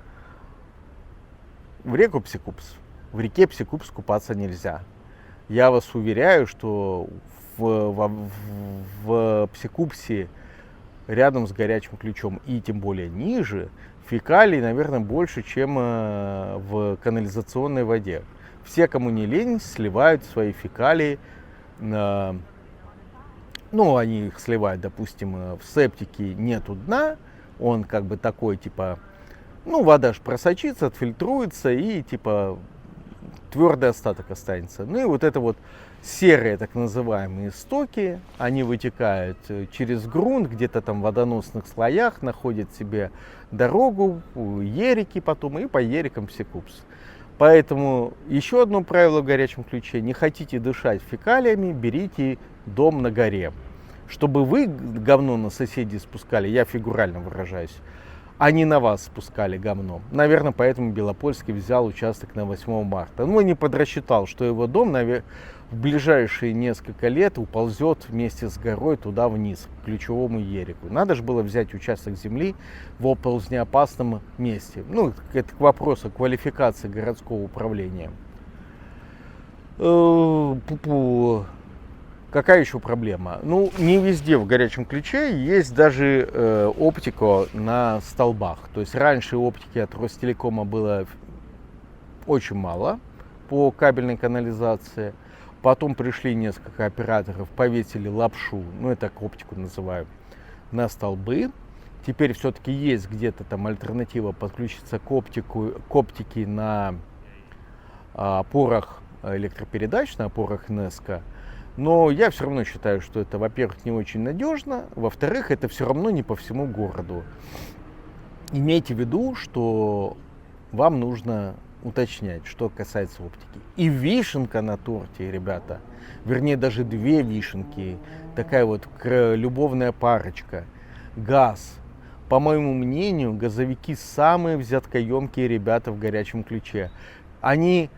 Speaker 1: в реку Псикупс. В реке Псикупс купаться нельзя. Я вас уверяю, что в Псикупсе рядом с горячим ключом и тем более ниже фекалий, наверное, больше, чем в канализационной воде. Все, кому не лень, сливают свои фекалии. Ну, они их сливают, допустим, в септике нету дна, он как бы такой, типа, ну, вода же просочится, отфильтруется и, типа, твердый остаток останется. Ну и вот это вот серые так называемые стоки, они вытекают через грунт, где-то там в водоносных слоях, находят себе дорогу, ерики потом, и по ерикам Псикупс. Поэтому еще одно правило в горячем ключе: не хотите дышать фекалиями, берите дом на горе. Чтобы вы говно на соседей спускали, я фигурально выражаюсь, а не на вас спускали говно. Наверное, поэтому Белопольский взял участок на 8 марта. Ну, и не подрасчитал, что его дом в ближайшие несколько лет уползет вместе с горой туда вниз, к ключевому ерику. Надо же было взять участок земли в оползнеопасном месте. Ну, это к вопросу о квалификации городского управления. Какая еще проблема? Ну, не везде в горячем ключе есть даже оптика на столбах. То есть раньше оптики от Ростелекома было очень мало по кабельной канализации. Потом пришли несколько операторов, повесили лапшу, ну, это так оптику называю, на столбы. Теперь все-таки есть где-то там альтернатива подключиться к оптике на опорах электропередач, на опорах НЭСКО. Но я все равно считаю, что это, во-первых, не очень надежно, во-вторых, это все равно не по всему городу. Имейте в виду, что вам нужно уточнять, что касается оптики. И вишенка на торте, ребята, вернее, даже две вишенки, такая вот любовная парочка. Газ. По моему мнению, газовики самые взяткоемкие ребята в горячем ключе. Они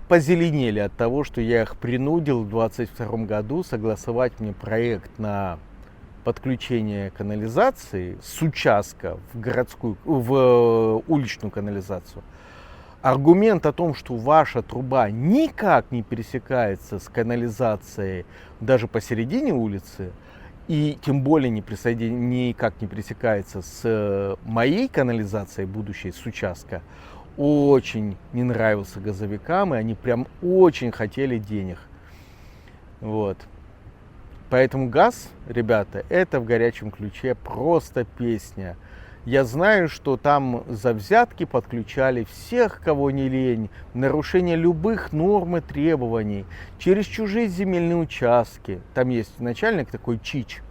Speaker 1: позеленели от того, что я их принудил в 2022 году согласовать мне проект на подключение канализации с участка в уличную канализацию. Аргумент о том, что ваша труба никак не пересекается с канализацией даже посередине улицы, и тем более никак не пересекается с моей канализацией будущей, с участка, очень не нравился газовикам, и они прям очень хотели денег. Вот. Поэтому газ, ребята, это в горячем ключе просто песня. Я знаю, что там за взятки подключали всех, кого не лень, в нарушение любых норм и требований, через чужие земельные участки. Там есть начальник такой Чич,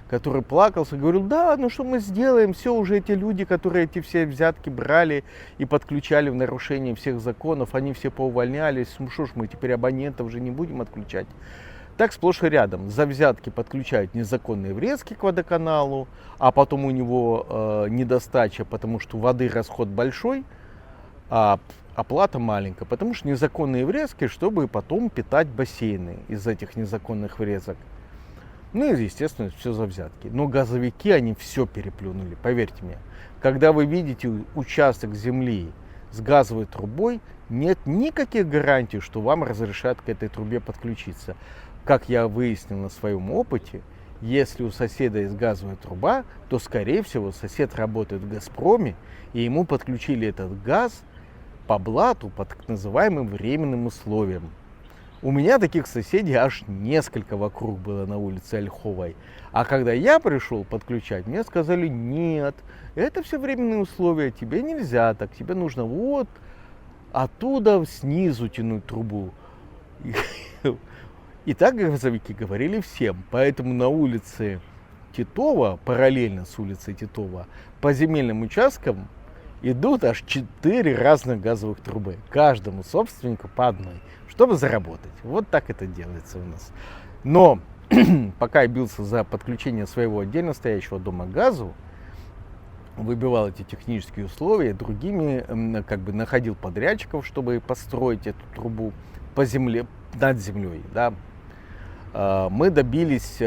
Speaker 1: который плакался, говорил: да, ну что мы сделаем, все уже эти люди, которые эти все взятки брали и подключали в нарушение всех законов, они все поувольнялись, ну что ж, мы теперь абонентов же не будем отключать. Так сплошь и рядом. За взятки подключают незаконные врезки к водоканалу, а потом у него недостача, потому что воды расход большой, а оплата маленькая, потому что незаконные врезки, чтобы потом питать бассейны из этих незаконных врезок. Ну и, естественно, все за взятки. Но газовики, они все переплюнули, поверьте мне. Когда вы видите участок земли с газовой трубой, нет никаких гарантий, что вам разрешат к этой трубе подключиться. Как я выяснил на своем опыте, если у соседа есть газовая труба, то, скорее всего, сосед работает в «Газпроме», и ему подключили этот газ по блату, по так называемым временным условиям. У меня таких соседей аж несколько вокруг было на улице Ольховой. А когда я пришел подключать, мне сказали: нет, это все временные условия, тебе нельзя так, тебе нужно вот оттуда снизу тянуть трубу. И так газовики говорили всем. Поэтому на улице Титова, параллельно с улицей Титова, по земельным участкам идут аж 4 разных газовых трубы. Каждому собственнику по одной, чтобы заработать. Вот так это делается у нас. Но пока я бился за подключение своего отдельно стоящего дома к газу, выбивал эти технические условия, другими как бы находил подрядчиков, чтобы построить эту трубу по земле, над землей, да. Мы добились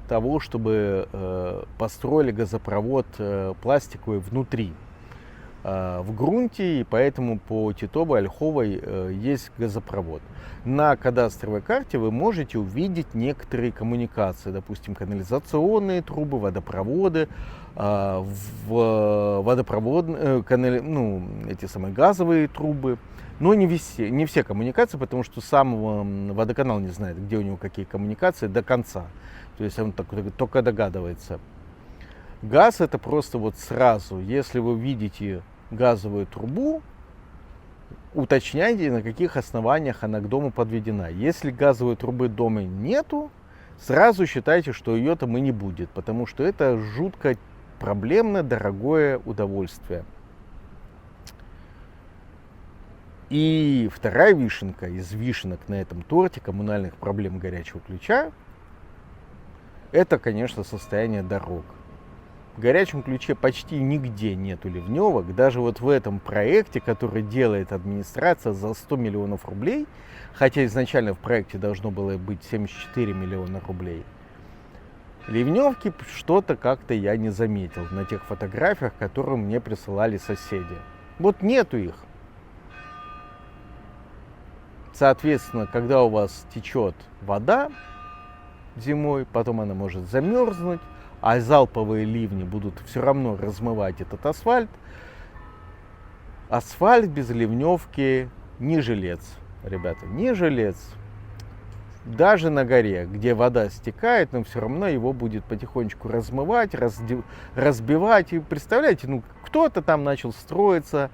Speaker 1: того, чтобы построили газопровод пластиковый внутри, в грунте, и поэтому по Титовой, Ольховой есть газопровод. На кадастровой карте вы можете увидеть некоторые коммуникации, допустим, канализационные трубы, водопроводы, эти самые газовые трубы. Но не все коммуникации, потому что сам водоканал не знает, где у него какие коммуникации до конца. То есть он только догадывается. Газ это просто вот сразу, если вы видите газовую трубу, уточняйте, на каких основаниях она к дому подведена. Если газовой трубы дома нету, сразу считайте, что ее там и не будет, потому что это жутко проблемное, дорогое удовольствие. И вторая вишенка из вишенок на этом торте коммунальных проблем горячего ключа, это, конечно, состояние дорог. В горячем ключе почти нигде нету ливневок. Даже вот в этом проекте, который делает администрация за 100 миллионов рублей, хотя изначально в проекте должно было быть 74 миллиона рублей, ливневки что-то как-то я не заметил на тех фотографиях, которые мне присылали соседи. Вот нету их. Соответственно, когда у вас течет вода зимой, потом она может замерзнуть, а залповые ливни будут все равно размывать этот асфальт. Асфальт без ливневки не жилец, ребята, не жилец. Даже на горе, где вода стекает, но все равно его будет потихонечку размывать, разбивать. И представляете, кто-то там начал строиться,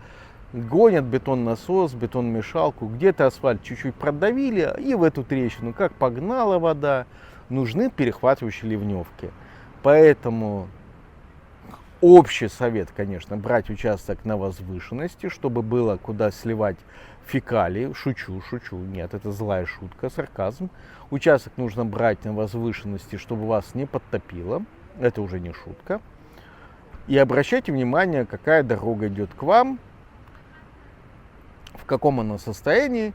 Speaker 1: гонят бетон-насос, бетон-мешалку, где-то асфальт чуть-чуть продавили, и в эту трещину, как погнала вода, нужны перехватывающие ливневки. Поэтому общий совет, конечно, брать участок на возвышенности, чтобы было куда сливать фекалии. Шучу, нет, это злая шутка, сарказм. Участок нужно брать на возвышенности, чтобы вас не подтопило. Это уже не шутка. И обращайте внимание, какая дорога идет к вам, в каком она состоянии.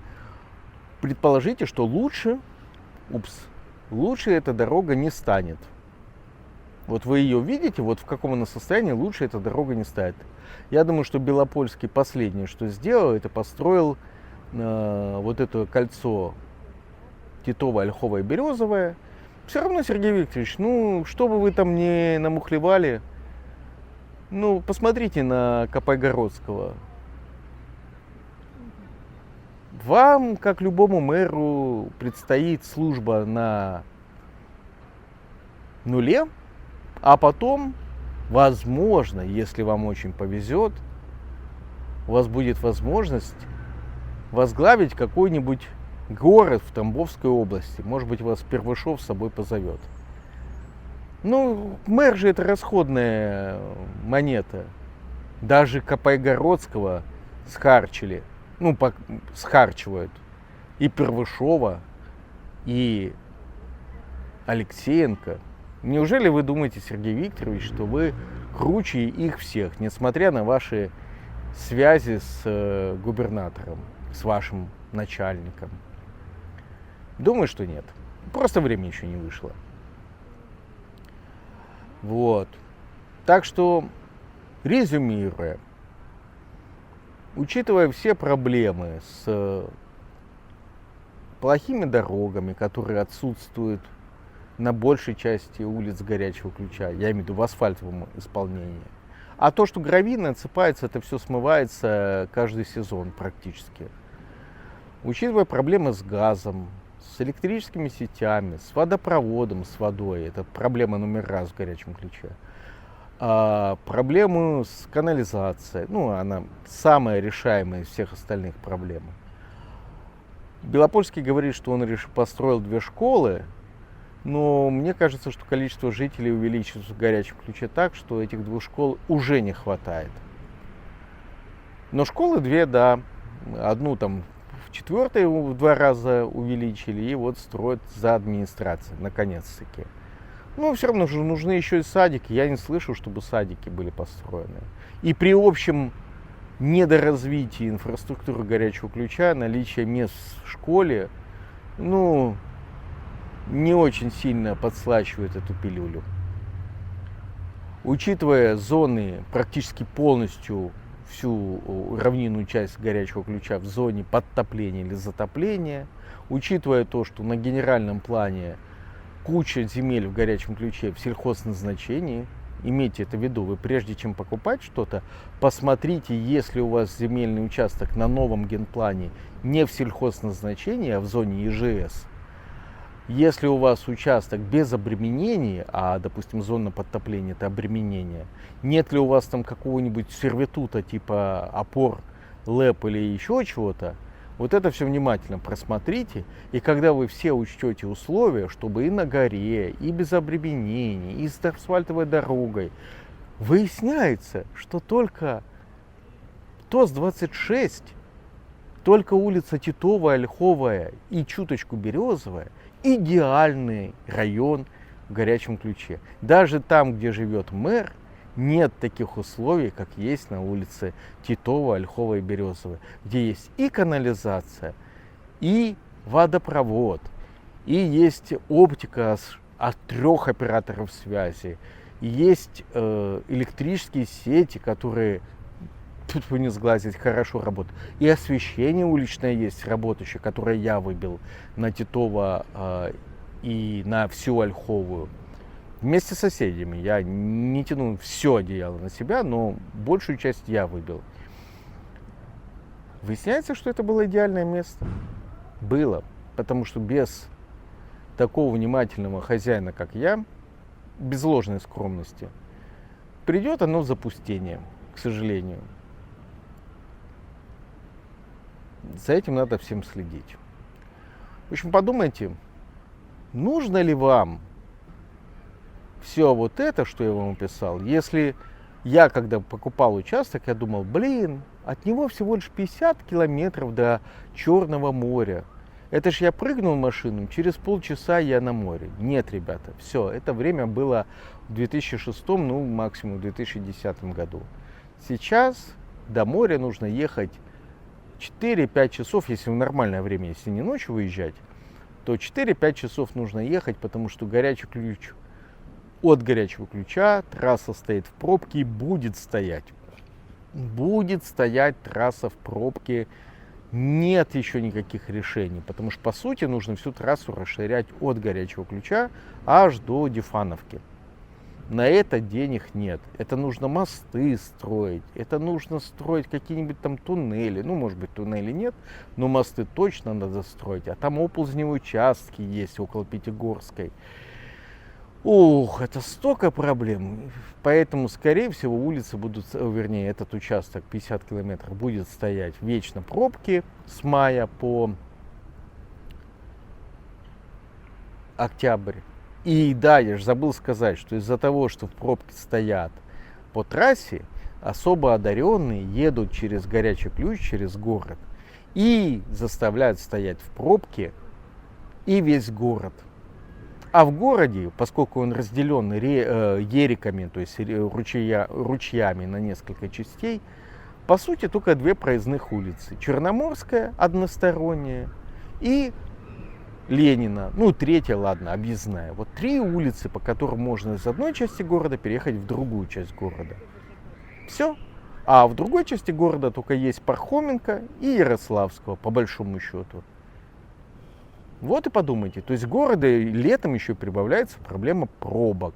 Speaker 1: Предположите, что лучше эта дорога не станет. Вот вы ее видите, вот в каком она состоянии, лучше эта дорога не станет. Я думаю, что Белопольский последнее, что сделал, это построил вот это кольцо Титовое, Ольховое, Березовое. Все равно, Сергей Викторович, что бы вы там не намухлевали, посмотрите на Капайгородского. Вам, как любому мэру, предстоит служба на нуле, а потом, возможно, если вам очень повезет, у вас будет возможность возглавить какой-нибудь город в Тамбовской области. Может быть, вас Первышов с собой позовет. Мэр же это расходная монета. Даже Капайгородского схарчили. Схарчивают. И Первышова, и Алексеенко. Неужели вы думаете, Сергей Викторович, что вы круче их всех, несмотря на ваши связи с губернатором, с вашим начальником? Думаю, что нет. Просто время еще не вышло. Вот. Так что, резюмируя, учитывая все проблемы с плохими дорогами, которые отсутствуют на большей части улиц горячего ключа, я имею в виду в асфальтовом исполнении. А то, что гравийно отсыпается, это все смывается каждый сезон практически. Учитывая проблемы с газом, с электрическими сетями, с водопроводом, с водой, это проблема номер раз в горячем ключе. Проблему с канализацией, она самая решаемая из всех остальных проблем. Белопольский говорит, что он построил 2 школы, но мне кажется, что количество жителей увеличится в горячем ключе так, что этих 2 школ уже не хватает. Но школы 2, да, одну там в 4-й в 2 раза увеличили, и вот строят за администрацией, наконец-таки. Все равно же нужны еще и садики. Я не слышу, чтобы садики были построены. И при общем недоразвитии инфраструктуры горячего ключа, наличие мест в школе, не очень сильно подслащивает эту пилюлю. Учитывая зоны практически полностью всю равнинную часть горячего ключа в зоне подтопления или затопления, учитывая то, что на генеральном плане куча земель в горячем ключе в сельхозназначении, имейте это в виду, вы прежде чем покупать что-то, посмотрите, если у вас земельный участок на новом генплане не в сельхозназначении, а в зоне ИЖС. Если у вас участок без обременений, а, допустим, зона подтопления это обременение, нет ли у вас там какого-нибудь сервитута типа опор, ЛЭП или еще чего-то, вот это все внимательно просмотрите. И когда вы все учтете условия, чтобы и на горе, и без обременений, и с асфальтовой дорогой, выясняется, что только ТОЗ-26, только улица Титовая, Ольховая и чуточку Березовая идеальный район в горячем ключе. Даже там, где живет мэр, нет таких условий, как есть на улице Титова, Ольхова и Березовой, где есть и канализация, и водопровод, и есть оптика от 3 операторов связи, и есть электрические сети, которые, тут не сглазить, хорошо работают. И освещение уличное есть работающее, которое я выбил на Титова и на всю Ольховую. Вместе с соседями. Я не тянул все одеяло на себя, но большую часть я выбил. Выясняется, что это было идеальное место. Было. Потому что без такого внимательного хозяина, как я, без ложной скромности, придет оно в запустение, к сожалению. За этим надо всем следить. В общем, подумайте, нужно ли вам все вот это, что я вам описал. Если я, когда покупал участок, я думал, блин, от него всего лишь 50 километров до Черного моря. Это ж я прыгнул в машину, через полчаса я на море. Нет, ребята, все, это время было в 2006, ну максимум в 2010 году. Сейчас до моря нужно ехать 4-5 часов, если в нормальное время, если не ночью выезжать, то 4-5 часов нужно ехать, потому что горячий ключ, от горячего ключа трасса стоит в пробке и будет стоять. Будет стоять трасса в пробке. Нет еще никаких решений, потому что по сути нужно всю трассу расширять от горячего ключа аж до Дефановки. На это денег нет. Это нужно мосты строить, это нужно строить какие-нибудь там туннели. Ну, может быть, туннели нет, но мосты точно надо строить. А там оползневые участки есть около Пятигорской. Ух, это столько проблем. Поэтому, скорее всего, улицы будут, вернее, этот участок 50 километров будет стоять вечно пробки с мая по октябрь. И да, я же забыл сказать, что из-за того, что в пробке стоят по трассе, особо одаренные едут через горячий ключ, через город и заставляют стоять в пробке и весь город. А в городе, поскольку он разделен ериками, то есть ручьями на несколько частей, по сути только 2 проездных улицы. Черноморская односторонняя и Ленина, ну 3-я, ладно, объездная. Вот 3 улицы, по которым можно из одной части города переехать в другую часть города. Все. А в другой части города только есть Пархоменко и Ярославского, по большому счету. Вот и подумайте, то есть в городе летом еще прибавляется проблема пробок.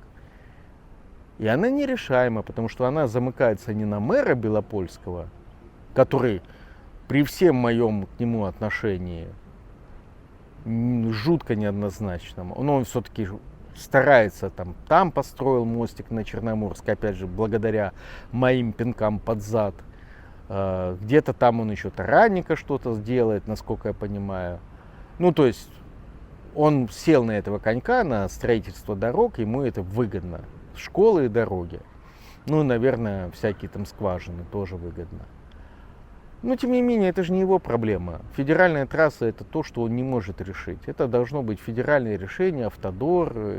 Speaker 1: И она нерешаема, потому что она замыкается не на мэра Белопольского, который при всем моем к нему отношении жутко неоднозначном, он все-таки старается, там построил мостик на Черноморск, опять же, благодаря моим пинкам под зад. Где-то там он еще таранника что-то сделает, насколько я понимаю. Ну, то есть, он сел на этого конька, на строительство дорог, ему это выгодно. Школы и дороги. Ну, наверное, всякие там скважины тоже выгодно. Но, тем не менее, это же не его проблема. Федеральная трасса – это то, что он не может решить. Это должно быть федеральное решение, автодор.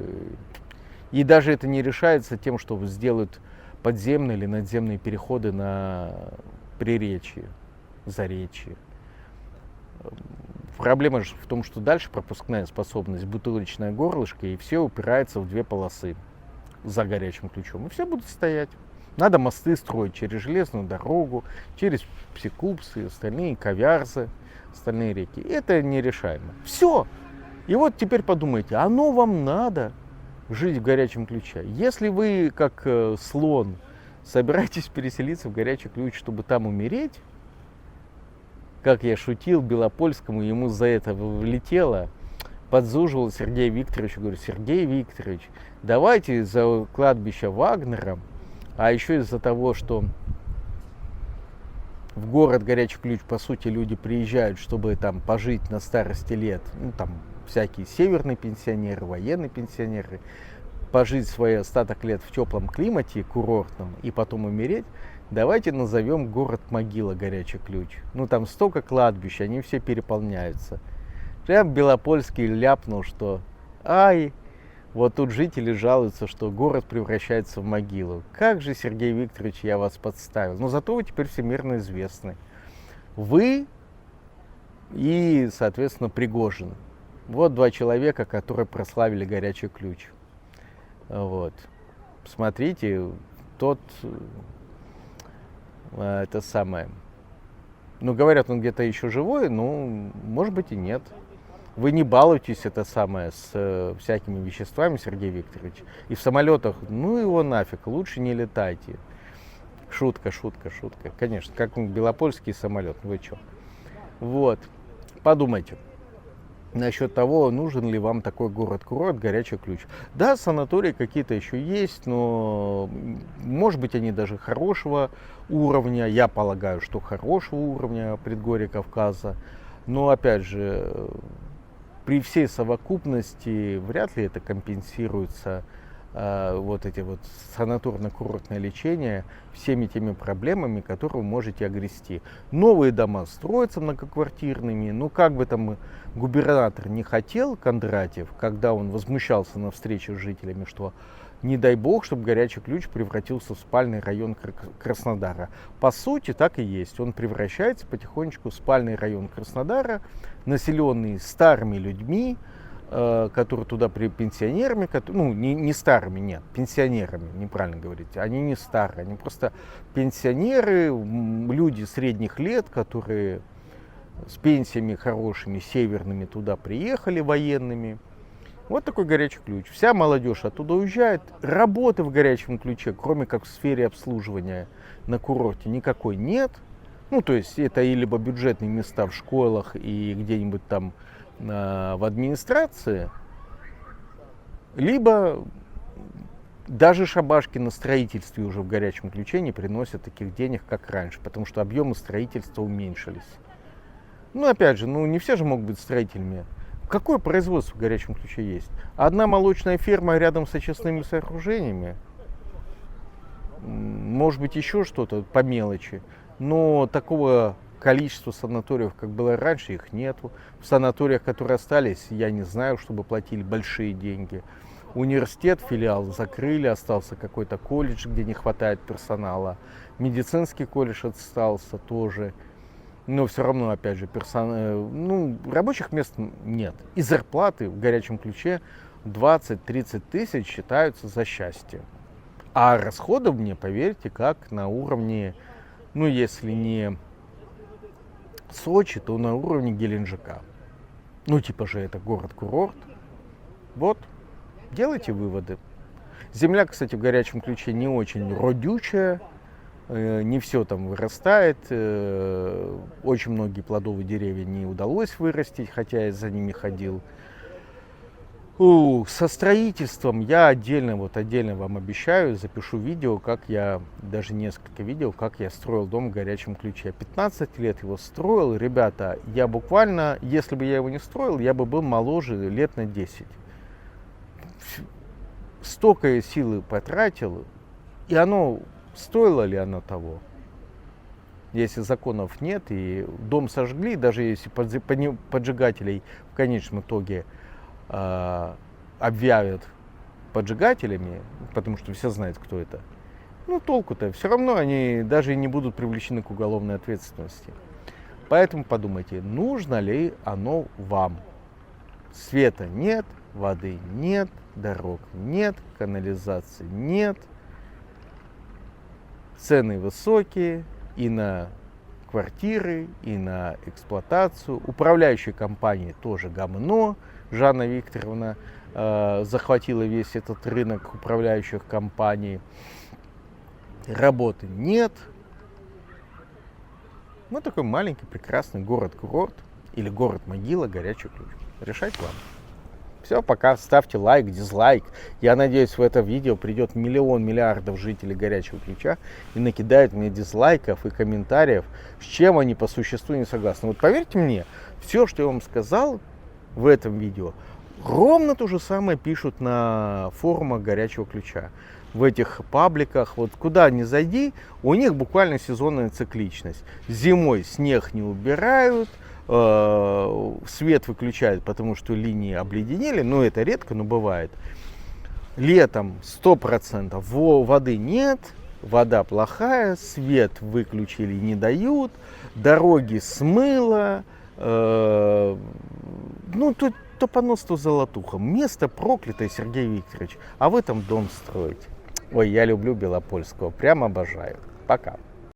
Speaker 1: И даже это не решается тем, что сделают подземные или надземные переходы на Приречье, Заречье. проблема же в том, что дальше пропускная способность, бутылочное горлышко, и все упирается в 2 полосы за горячим ключом. И все будут стоять. Надо мосты строить через железную дорогу, через Псикупсы, остальные Ковярзы, остальные реки. Это нерешаемо. Все. И вот теперь подумайте, оно вам надо жить в горячем ключе? Если вы, как слон, собираетесь переселиться в горячий ключ, чтобы там умереть, как я шутил Белопольскому, ему за это влетело, подзуживал Сергея Викторовича, говорю: Сергей Викторович, давайте из-за кладбища Вагнера, а еще из-за того, что в город Горячий Ключ, по сути, люди приезжают, чтобы там пожить на старости лет, ну там всякие северные пенсионеры, военные пенсионеры, пожить свой остаток лет в теплом климате курортном и потом умереть, давайте назовем город Могила Горячий Ключ. Ну там столько кладбищ, они все переполняются. Прям Белопольский ляпнул, что ай, вот тут жители жалуются, что город превращается в могилу. Как же, Сергей Викторович, я вас подставил. Но зато вы теперь всемирно известны. Вы и, соответственно, Пригожин. Вот 2 человека, которые прославили Горячий Ключ. Вот. Смотрите, тот, это самое, ну, говорят, он где-то еще живой, ну, может быть и нет. Вы не балуйтесь, это самое, с всякими веществами, Сергей Викторович. И в самолетах, ну его нафиг, лучше не летайте. Шутка, шутка, шутка. Конечно, как Белопольский самолет, вы что? Вот, подумайте насчет того, нужен ли вам такой город-курорт, Горячий Ключ. Да, санатории какие-то еще есть, но может быть они даже хорошего уровня, я полагаю, что хорошего уровня предгорья Кавказа. Но опять же, при всей совокупности вряд ли это компенсируется, вот эти вот санаторно-курортное лечение, всеми теми проблемами, которые вы можете огрести. Новые дома строятся многоквартирными, ну как бы там губернатор не хотел, Кондратьев, когда он возмущался на встрече с жителями, что не дай бог, чтобы Горячий Ключ превратился в спальный район Краснодара. По сути, так и есть. Он превращается потихонечку в спальный район Краснодара, населенный старыми людьми, которые туда пенсионерами, ну не старыми, нет, пенсионерами, неправильно говорить, они не старые, они просто пенсионеры, люди средних лет, которые с пенсиями хорошими, северными туда приехали, военными. Вот такой Горячий Ключ. Вся молодежь оттуда уезжает. Работы в Горячем Ключе, кроме как в сфере обслуживания на курорте, никакой нет. Ну, то есть это и либо бюджетные места в школах и где-нибудь там в администрации, либо даже шабашки на строительстве уже в Горячем Ключе не приносят таких денег, как раньше, потому что объемы строительства уменьшились. Ну, опять же, ну не все же могут быть строителями. Какое производство в Горячем Ключе есть? Одна молочная ферма рядом с очистными сооружениями, может быть еще что-то по мелочи, но такого количества санаториев, как было раньше, их нету. В санаториях, которые остались, я не знаю, чтобы платили большие деньги. Университет, филиал закрыли, остался какой-то колледж, где не хватает персонала. Медицинский колледж остался тоже. Но все равно, опять же, рабочих мест нет. И зарплаты в Горячем Ключе 20-30 тысяч считаются за счастье. А расходы мне, поверьте, как на уровне, ну если не Сочи, то на уровне Геленджика. Ну типа же это город-курорт. Вот, делайте выводы. Земля, кстати, в Горячем Ключе не очень родючая. Не все там вырастает, очень многие плодовые деревья не удалось вырастить, хотя я за ними ходил. Со строительством я отдельно вам обещаю, запишу видео, даже несколько видео, как я строил дом в Горячем Ключе. 15 лет его строил, ребята, я буквально, если бы я его не строил, я бы был моложе лет на 10. Столько силы потратил, и стоило ли оно того? Если законов нет и дом сожгли, даже если поджигателей в конечном итоге объявят поджигателями, потому что все знают, кто это, ну толку-то, все равно они даже и не будут привлечены к уголовной ответственности. Поэтому подумайте, нужно ли оно вам. Света нет, воды нет, дорог нет, канализации нет. Цены высокие и на квартиры, и на эксплуатацию. Управляющие компании тоже говно. Жанна Викторовна захватила весь этот рынок управляющих компаний. Работы нет. Ну, такой маленький, прекрасный город-курорт или город-могила, горячий ключ. Решать вам. Все, пока. Ставьте лайк, дизлайк. Я надеюсь, в это видео придет миллиардов жителей горячего ключа и накидают мне дизлайков и комментариев, с чем они по существу не согласны. Вот поверьте мне, все, что я вам сказал в этом видео, ровно то же самое пишут на форумах горячего ключа. В этих пабликах, вот куда ни зайди, у них буквально сезонная цикличность. Зимой снег не убирают, свет выключают, потому что линии обледенели, но это редко, но бывает. Летом 100% воды нет, вода плохая, свет выключили, не дают, дороги смыло, ну тут то понос, то золотуха. Место проклятое, Сергей Викторович, а вы там дом строите. Ой, я люблю Белопольского, прям обожаю. Пока.